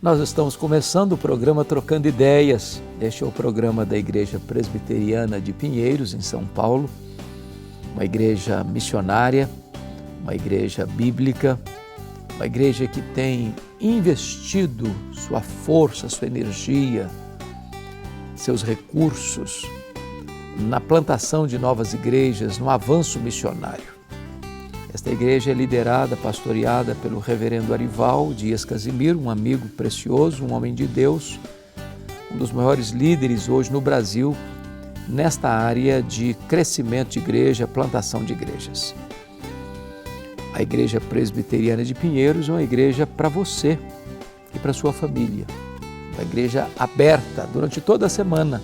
Nós estamos começando o programa Trocando Ideias. Este é o programa da Igreja Presbiteriana de Pinheiros, em São Paulo, uma igreja missionária, uma igreja bíblica, uma igreja que tem investido sua força, sua energia, seus recursos na plantação de novas igrejas, no avanço missionário. Esta igreja é liderada, pastoreada pelo reverendo Arival Dias Casimiro, um amigo precioso, um homem de Deus, um dos maiores líderes hoje no Brasil, nesta área de crescimento de igreja, plantação de igrejas. A Igreja Presbiteriana de Pinheiros é uma igreja para você e para sua família. Uma igreja aberta durante toda a semana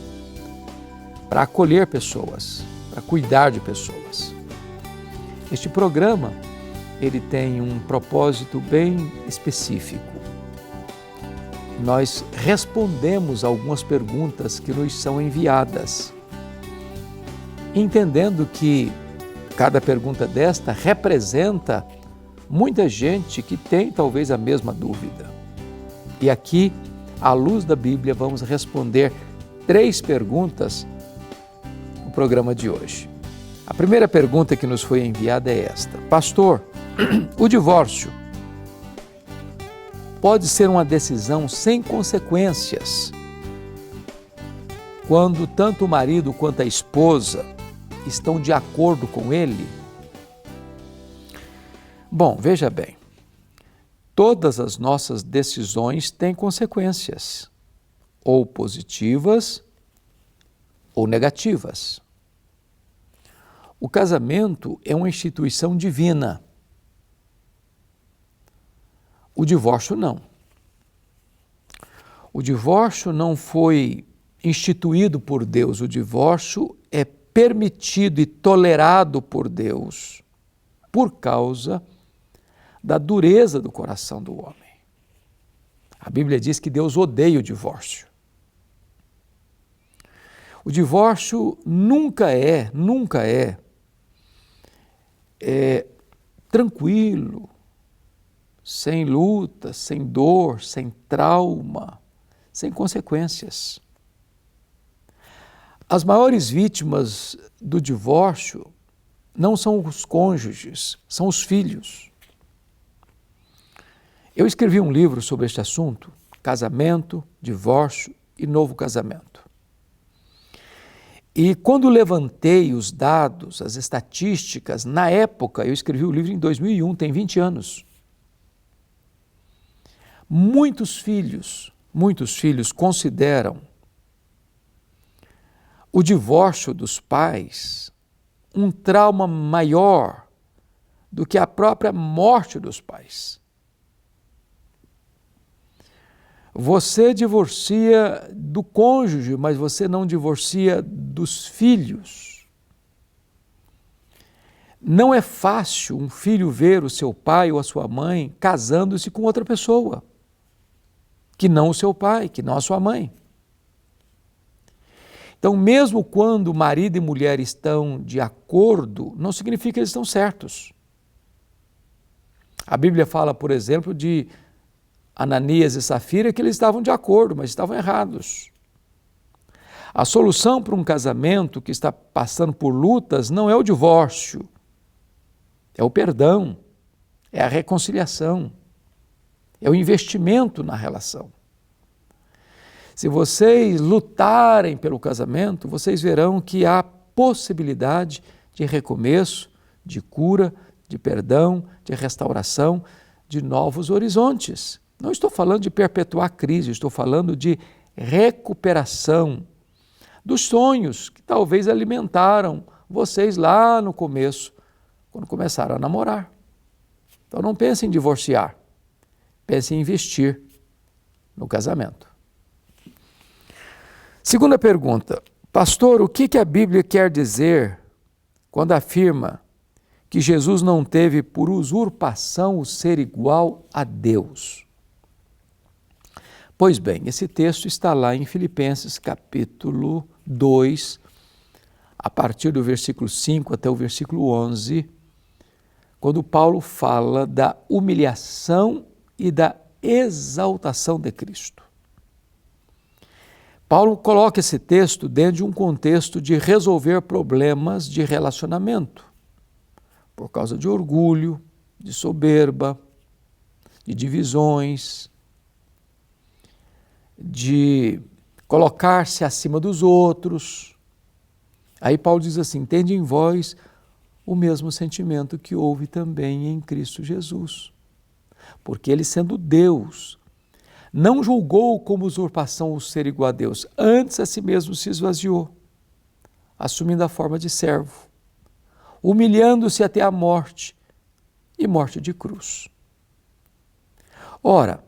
para acolher pessoas, para cuidar de pessoas. Este programa, ele tem um propósito bem específico. Nós respondemos algumas perguntas que nos são enviadas, entendendo que cada pergunta desta representa muita gente que tem talvez a mesma dúvida. E aqui, à luz da Bíblia, vamos responder 3 perguntas no programa de hoje. A primeira pergunta que nos foi enviada é esta: Pastor, o divórcio pode ser uma decisão sem consequências quando tanto o marido quanto a esposa estão de acordo com ele? Bom, veja bem, todas as nossas decisões têm consequências, ou positivas ou negativas. O casamento é uma instituição divina. O divórcio não. O divórcio não foi instituído por Deus. O divórcio é permitido e tolerado por Deus por causa da dureza do coração do homem. A Bíblia diz que Deus odeia o divórcio. O divórcio nunca é tranquilo, sem luta, sem dor, sem trauma, sem consequências. As maiores vítimas do divórcio não são os cônjuges, são os filhos. Eu escrevi um livro sobre este assunto, Casamento, Divórcio e Novo Casamento. E quando levantei os dados, as estatísticas, na época, eu escrevi o livro em 2001, tem 20 anos. Muitos filhos consideram o divórcio dos pais um trauma maior do que a própria morte dos pais. Você divorcia do cônjuge, mas você não divorcia dos filhos. Não é fácil um filho ver o seu pai ou a sua mãe casando-se com outra pessoa, que não o seu pai, que não a sua mãe. Então, mesmo quando marido e mulher estão de acordo, não significa que eles estão certos. A Bíblia fala, por exemplo, de Ananias e Safira, que eles estavam de acordo, mas estavam errados. A solução para um casamento que está passando por lutas não é o divórcio, é o perdão, é a reconciliação, é o investimento na relação. Se vocês lutarem pelo casamento, vocês verão que há possibilidade de recomeço, de cura, de perdão, de restauração, de novos horizontes. Não estou falando de perpetuar a crise, estou falando de recuperação dos sonhos que talvez alimentaram vocês lá no começo, quando começaram a namorar. Então não pense em divorciar, pense em investir no casamento. Segunda pergunta: Pastor, o que a Bíblia quer dizer quando afirma que Jesus não teve por usurpação o ser igual a Deus? Pois bem, esse texto está lá em Filipenses capítulo 2, a partir do versículo 5 até o versículo 11, quando Paulo fala da humilhação e da exaltação de Cristo. Paulo coloca esse texto dentro de um contexto de resolver problemas de relacionamento, por causa de orgulho, de soberba, de divisões, de colocar-se acima dos outros. Aí Paulo diz assim: tende em vós o mesmo sentimento que houve também em Cristo Jesus. Porque ele, sendo Deus, não julgou como usurpação o ser igual a Deus, antes a si mesmo se esvaziou, assumindo a forma de servo, humilhando-se até a morte, e morte de cruz. Ora,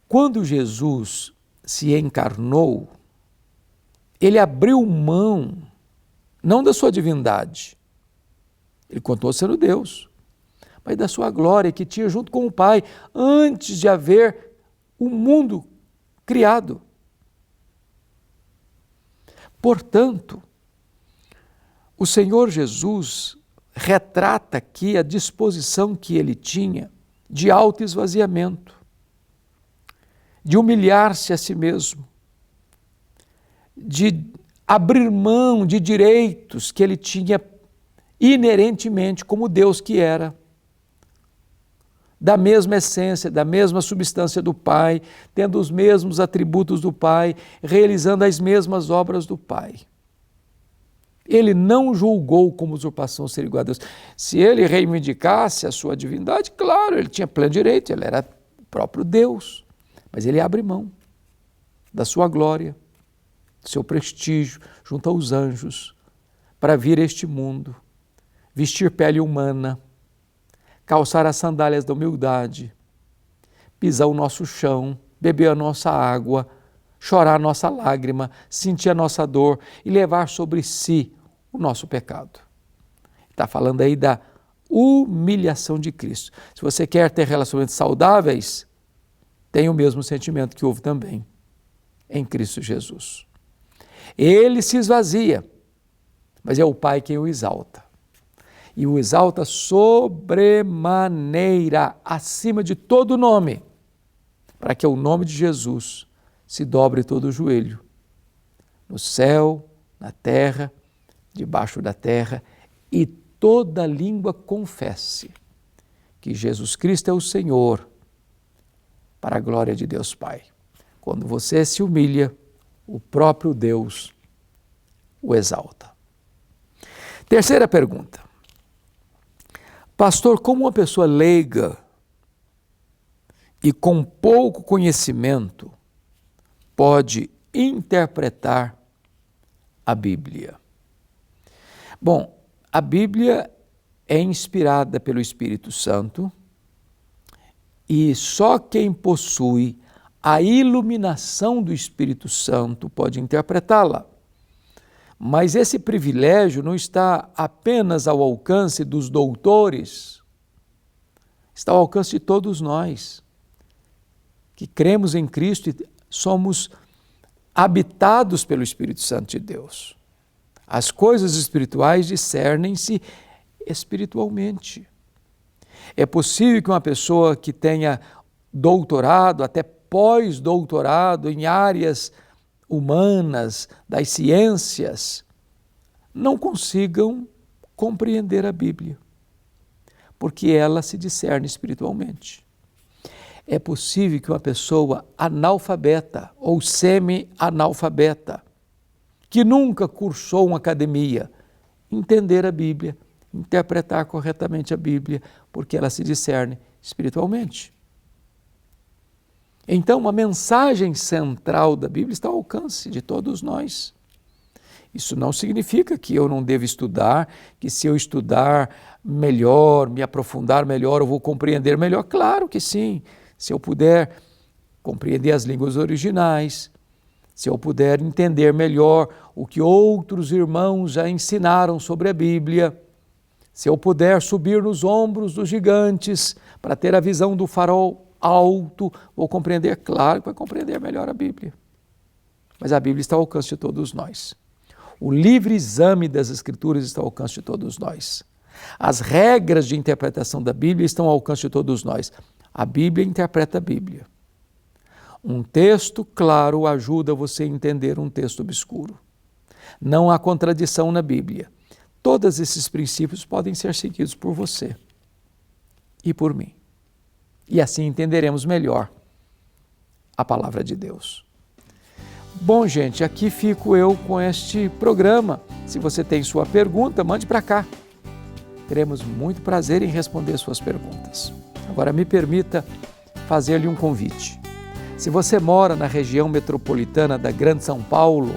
quando Jesus se encarnou, ele abriu mão, não da sua divindade, ele continuou sendo Deus, mas da sua glória que tinha junto com o Pai, antes de haver o mundo criado. Portanto, o Senhor Jesus retrata aqui a disposição que ele tinha de autoesvaziamento, de humilhar-se a si mesmo, de abrir mão de direitos que ele tinha inerentemente como Deus que era, da mesma essência, da mesma substância do Pai, tendo os mesmos atributos do Pai, realizando as mesmas obras do Pai. Ele não julgou como usurpação ser igual a Deus. Se ele reivindicasse a sua divindade, claro, ele tinha pleno direito, ele era o próprio Deus. Mas ele abre mão da sua glória, do seu prestígio junto aos anjos, para vir a este mundo, vestir pele humana, calçar as sandálias da humildade, pisar o nosso chão, beber a nossa água, chorar a nossa lágrima, sentir a nossa dor e levar sobre si o nosso pecado. Está falando aí da humilhação de Cristo. Se você quer ter relacionamentos saudáveis, tenha o mesmo sentimento que houve também em Cristo Jesus. Ele se esvazia, mas é o Pai quem o exalta. E o exalta sobremaneira, acima de todo nome, para que o nome de Jesus se dobre todo o joelho, no céu, na terra, debaixo da terra, e toda língua confesse que Jesus Cristo é o Senhor, para a glória de Deus Pai. Quando você se humilha, o próprio Deus o exalta. Terceira pergunta. Pastor, como uma pessoa leiga e com pouco conhecimento pode interpretar a Bíblia? Bom, a Bíblia é inspirada pelo Espírito Santo e só quem possui a iluminação do Espírito Santo pode interpretá-la. Mas esse privilégio não está apenas ao alcance dos doutores, está ao alcance de todos nós, que cremos em Cristo e somos habitados pelo Espírito Santo de Deus. As coisas espirituais discernem-se espiritualmente. É possível que uma pessoa que tenha doutorado, até pós-doutorado em áreas humanas, das ciências, não consigam compreender a Bíblia, porque ela se discerne espiritualmente. É possível que uma pessoa analfabeta ou semi-analfabeta, que nunca cursou uma academia, entender a Bíblia, interpretar corretamente a Bíblia, porque ela se discerne espiritualmente. Então, a mensagem central da Bíblia está ao alcance de todos nós. Isso não significa que eu não devo estudar, que se eu estudar melhor, me aprofundar melhor, eu vou compreender melhor. Claro que sim. Se eu puder compreender as línguas originais, se eu puder entender melhor o que outros irmãos já ensinaram sobre a Bíblia, se eu puder subir nos ombros dos gigantes para ter a visão do farol alto, vou compreender, claro que vai compreender melhor a Bíblia. Mas a Bíblia está ao alcance de todos nós. O livre exame das Escrituras está ao alcance de todos nós. As regras de interpretação da Bíblia estão ao alcance de todos nós. A Bíblia interpreta a Bíblia. Um texto claro ajuda você a entender um texto obscuro. Não há contradição na Bíblia. Todos esses princípios podem ser seguidos por você e por mim. E assim entenderemos melhor a palavra de Deus. Bom, gente, aqui fico eu com este programa. Se você tem sua pergunta, mande para cá. Teremos muito prazer em responder suas perguntas. Agora, me permita fazer-lhe um convite. Se você mora na região metropolitana da Grande São Paulo,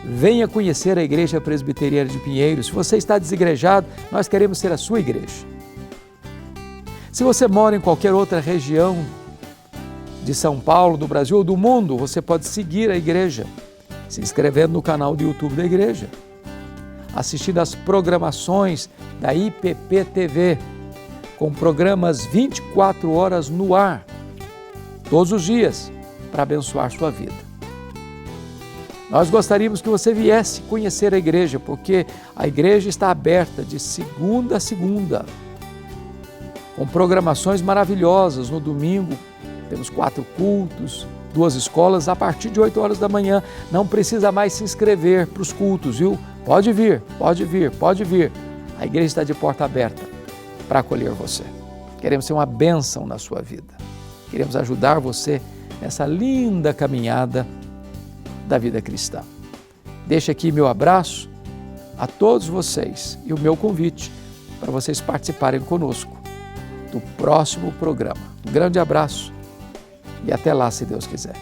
venha conhecer a Igreja Presbiteriana de Pinheiros. Se você está desigrejado, nós queremos ser a sua igreja. Se você mora em qualquer outra região de São Paulo, do Brasil ou do mundo, você pode seguir a igreja, se inscrevendo no canal do YouTube da igreja, assistindo às programações da IPP TV, com programas 24 horas no ar, todos os dias, para abençoar sua vida. Nós gostaríamos que você viesse conhecer a igreja, porque a igreja está aberta de segunda a segunda, com programações maravilhosas. No domingo, temos 4 cultos, 2 escolas, a partir de 8 horas da manhã. Não precisa mais se inscrever para os cultos, viu? Pode vir, pode vir, pode vir. A igreja está de porta aberta para acolher você. Queremos ser uma bênção na sua vida. Queremos ajudar você nessa linda caminhada da vida cristã. Deixo aqui meu abraço a todos vocês e o meu convite para vocês participarem conosco do próximo programa. Um grande abraço e até lá, se Deus quiser.